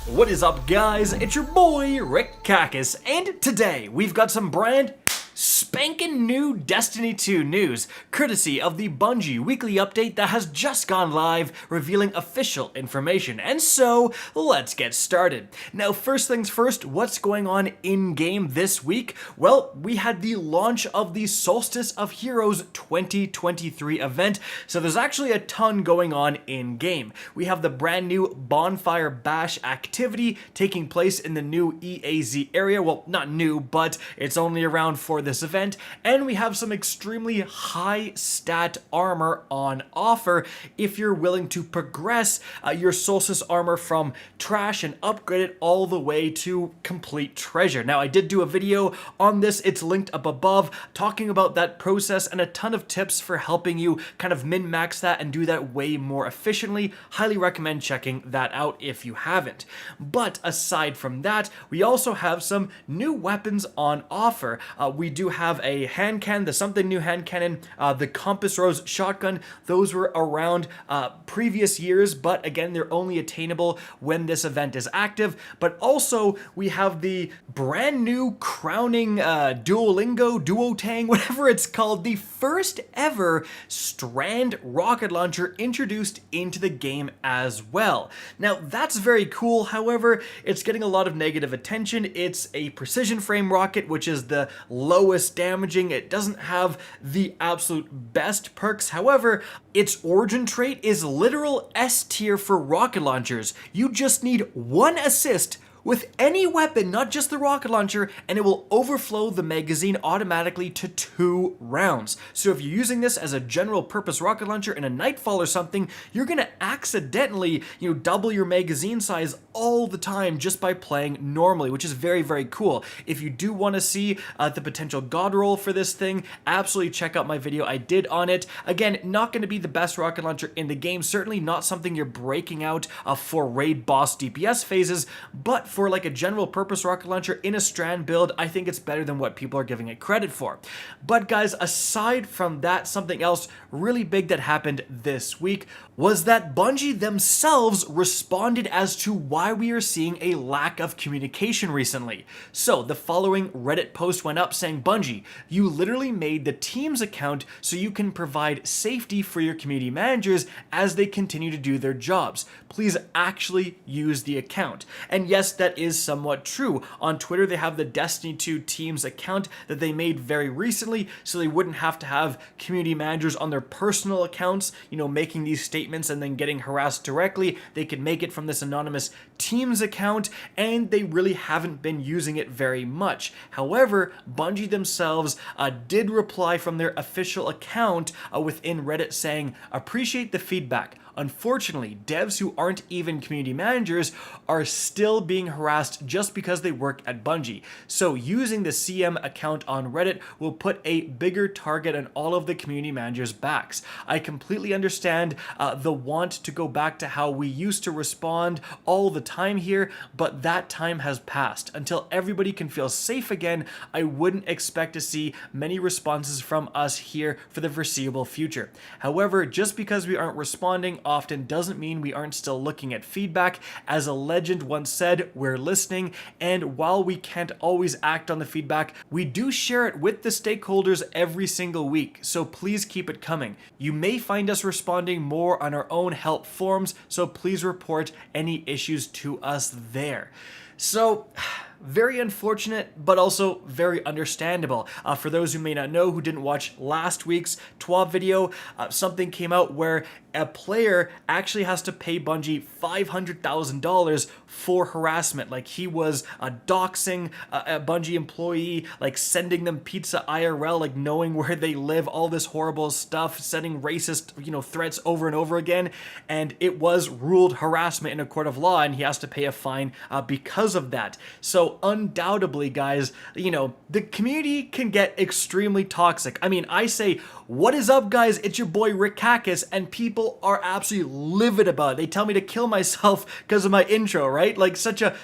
What is up, guys? It's your boy Rick Kakis, and today we've got some brand spanking new Destiny 2 news, courtesy of the Bungie weekly update that has just gone live, revealing official information. And so, let's get started. Now, first things first, what's going on in-game this week? Well, we had the launch of the Solstice of Heroes 2023 event, so there's actually a ton going on in-game. We have the brand new Bonfire Bash activity taking place in the new EAZ area. Well, not new, but it's only around for this event, and we have some extremely high stat armor on offer if you're willing to progress your Solstice armor from trash and upgrade it all the way to complete treasure. Now, I did do a video on this, it's linked up above, talking about that process and a ton of tips for helping you kind of min-max that and do that way more efficiently. Highly recommend checking that out if you haven't. But aside from that, we also have some new weapons on offer. We do have a hand cannon, the something new hand cannon, the Compass Rose shotgun. Those were around previous years, but again, they're only attainable when this event is active. But also, we have the brand new crowning Duotang, whatever it's called, the first ever Strand rocket launcher introduced into the game as well. Now, that's very cool. However, it's getting a lot of negative attention. It's a precision frame rocket, which is the lowest damaging. It doesn't have the absolute best perks. However, its origin trait is literal S tier for rocket launchers. You just need one assist with any weapon, not just the rocket launcher, and it will overflow the magazine automatically to 2 rounds. So if you're using this as a general purpose rocket launcher in a Nightfall or something, you're gonna accidentally, double your magazine size all the time just by playing normally, which is very, very cool. If you do want to see the potential god roll for this thing, absolutely check out my video I did on it. Again, not gonna be the best rocket launcher in the game, certainly not something you're breaking out for raid boss DPS phases, but for like a general purpose rocket launcher in a Strand build, I think it's better than what people are giving it credit for. But guys, aside from that, something else really big that happened this week was that Bungie themselves responded as to why we are seeing a lack of communication recently. So the following Reddit post went up saying, Bungie, you literally made the team's account so you can provide safety for your community managers as they continue to do their jobs. Please actually use the account. And yes, that is somewhat true. On Twitter, they have the Destiny 2 team's account that they made very recently, so they wouldn't have to have community managers on their personal accounts, making these statements and then getting harassed directly. They could make it from this anonymous team's account, and they really haven't been using it very much. However, Bungie themselves did reply from their official account within Reddit saying, appreciate the feedback. Unfortunately, devs who aren't even community managers are still being harassed just because they work at Bungie. So using the CM account on Reddit will put a bigger target on all of the community managers' backs. I completely understand the want to go back to how we used to respond all the time here, but that time has passed. Until everybody can feel safe again, I wouldn't expect to see many responses from us here for the foreseeable future. However, just because we aren't responding often doesn't mean we aren't still looking at feedback. As a legend once said, we're listening, and while we can't always act on the feedback, we do share it with the stakeholders every single week, so please keep it coming. You may find us responding more on our own help forums, so please report any issues to us there. So, very unfortunate, but also very understandable. For those who may not know, who didn't watch last week's TWAB video, something came out where a player actually has to pay Bungie $500,000 for harassment. Like, he was doxing a Bungie employee, like sending them pizza IRL, like knowing where they live, all this horrible stuff, sending racist, threats over and over again. And it was ruled harassment in a court of law, and he has to pay a fine because of that. So undoubtedly, guys, the community can get extremely toxic. I mean, I say, what is up, guys? It's your boy Rick Kakis, and people people are absolutely livid about it. They tell me to kill myself because of my intro, right? Like such a,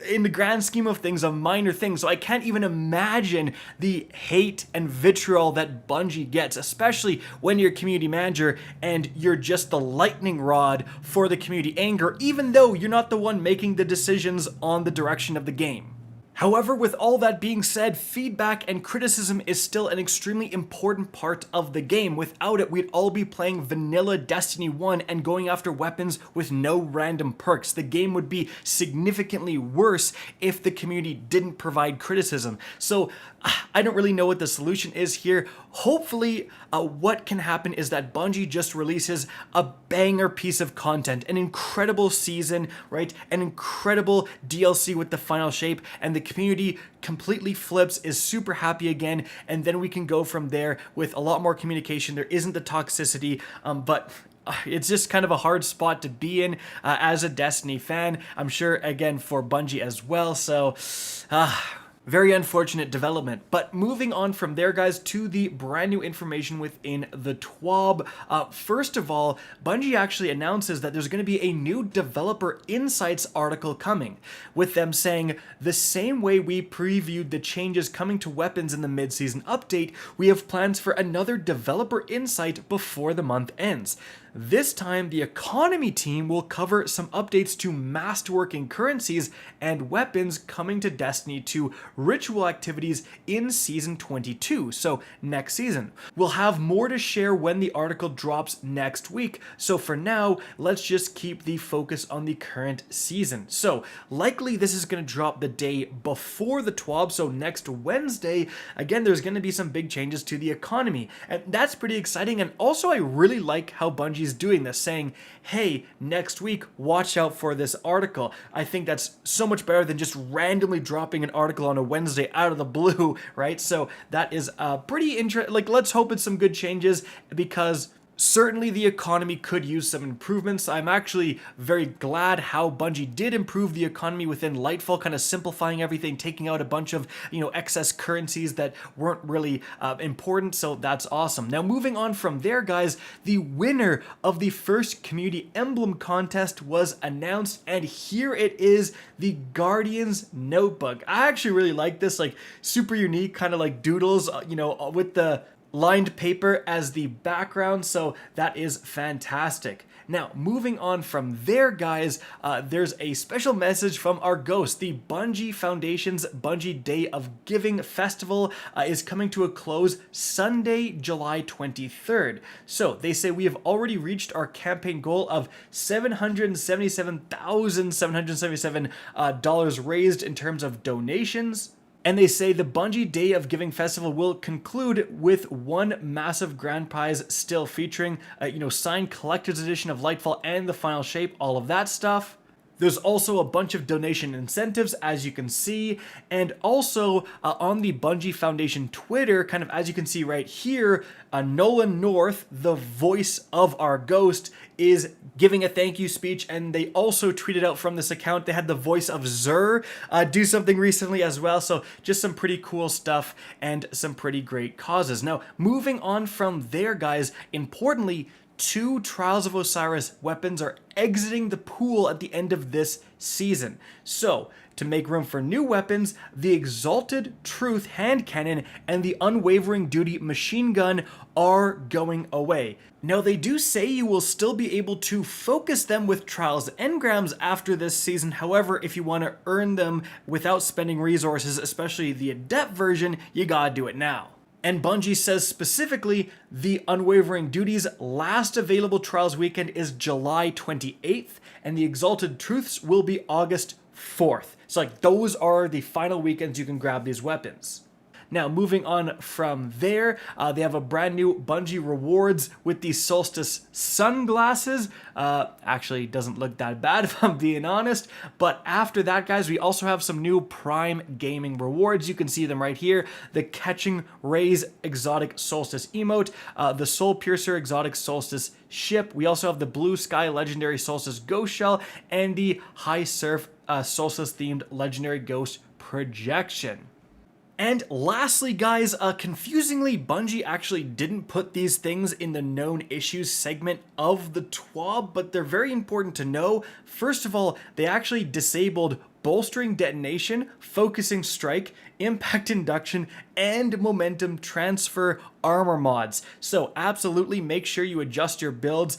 in the grand scheme of things, a minor thing. So I can't even imagine the hate and vitriol that Bungie gets, especially when you're community manager and you're just the lightning rod for the community anger, even though you're not the one making the decisions on the direction of the game. However, with all that being said, feedback and criticism is still an extremely important part of the game. Without it, we'd all be playing vanilla Destiny 1 and going after weapons with no random perks. The game would be significantly worse if the community didn't provide criticism. So I don't really know what the solution is here. Hopefully, what can happen is that Bungie just releases a banger piece of content, an incredible season, right? An incredible DLC with the final shape, and the community completely flips, is super happy again, and then we can go from there with a lot more communication. There isn't the toxicity, but it's just kind of a hard spot to be in as a Destiny fan. I'm sure, again, for Bungie as well, so very unfortunate development. But moving on from there, guys, to the brand new information within the TWAB. First of all, Bungie actually announces that there's going to be a new developer insights article coming, with them saying, the same way we previewed the changes coming to weapons in the mid-season update, we have plans for another developer insight before the month ends. This time, the economy team will cover some updates to masterworking currencies and weapons coming to Destiny 2 ritual activities in Season 22, so next season. We'll have more to share when the article drops next week, so for now, let's just keep the focus on the current season. So, likely this is going to drop the day before the TWAB, so next Wednesday. Again, there's going to be some big changes to the economy, and that's pretty exciting, and also I really like how Bungie doing this, saying, hey, next week, watch out for this article. I think that's so much better than just randomly dropping an article on a Wednesday out of the blue, right? So that is pretty interesting. Like, let's hope it's some good changes, because certainly the economy could use some improvements. I'm actually very glad how Bungie did improve the economy within Lightfall, kind of simplifying everything, taking out a bunch of, excess currencies that weren't really important, so that's awesome. Now, moving on from there, guys, the winner of the first community emblem contest was announced, and here it is, the Guardian's Notebook. I actually really like this, like, super unique, kind of like doodles, with the lined paper as the background, so that is fantastic. Now, moving on from there, guys, there's a special message from our ghost. The Bungie Foundation's Bungie Day of Giving Festival is coming to a close Sunday, July 23rd. So, they say we have already reached our campaign goal of $777,777 raised in terms of donations. And they say the Bungie Day of Giving Festival will conclude with one massive grand prize still featuring, signed collector's edition of Lightfall and the final shape, all of that stuff. There's also a bunch of donation incentives, as you can see, and also on the Bungie Foundation Twitter, kind of as you can see right here, Nolan North, the voice of our ghost, is giving a thank you speech, and they also tweeted out from this account. They had the voice of Zur do something recently as well, so just some pretty cool stuff and some pretty great causes. Now, moving on from there, guys, importantly, 2 Trials of Osiris weapons are exiting the pool at the end of this season. So, to make room for new weapons, the Exalted Truth hand cannon and the Unwavering Duty machine gun are going away. Now, they do say you will still be able to focus them with Trials engrams after this season. However, if you want to earn them without spending resources, especially the Adept version, you gotta do it now. And Bungie says specifically, the Unwavering Duty's last available Trials weekend is July 28th, and the Exalted Truths will be August 4th. So, those are the final weekends you can grab these weapons. Now, moving on from there, they have a brand new Bungie rewards with the Solstice sunglasses. Actually, doesn't look that bad if I'm being honest. But after that, guys, we also have some new Prime Gaming rewards. You can see them right here. The Catching Rays Exotic Solstice emote, the Soul Piercer Exotic Solstice ship. We also have the Blue Sky Legendary Solstice Ghost Shell and the High Surf Solstice themed Legendary Ghost projection. And lastly, guys, confusingly, Bungie actually didn't put these things in the known issues segment of the TWAB, but they're very important to know. First of all, they actually disabled bolstering detonation, focusing strike, impact induction, and momentum transfer armor mods. So absolutely make sure you adjust your builds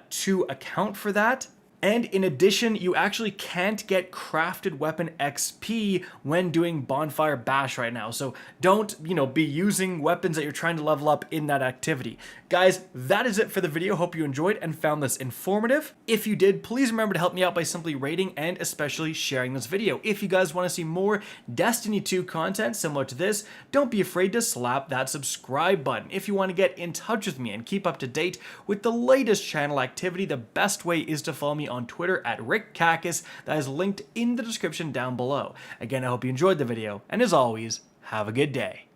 to account for that. And in addition, you actually can't get crafted weapon XP when doing Bonfire Bash right now. So don't, be using weapons that you're trying to level up in that activity. Guys, that is it for the video. Hope you enjoyed and found this informative. If you did, please remember to help me out by simply rating and especially sharing this video. If you guys want to see more Destiny 2 content similar to this, don't be afraid to slap that subscribe button. If you want to get in touch with me and keep up to date with the latest channel activity, the best way is to follow me on Twitter at RickCacus. That is linked in the description down below. Again, I hope you enjoyed the video, and as always, have a good day.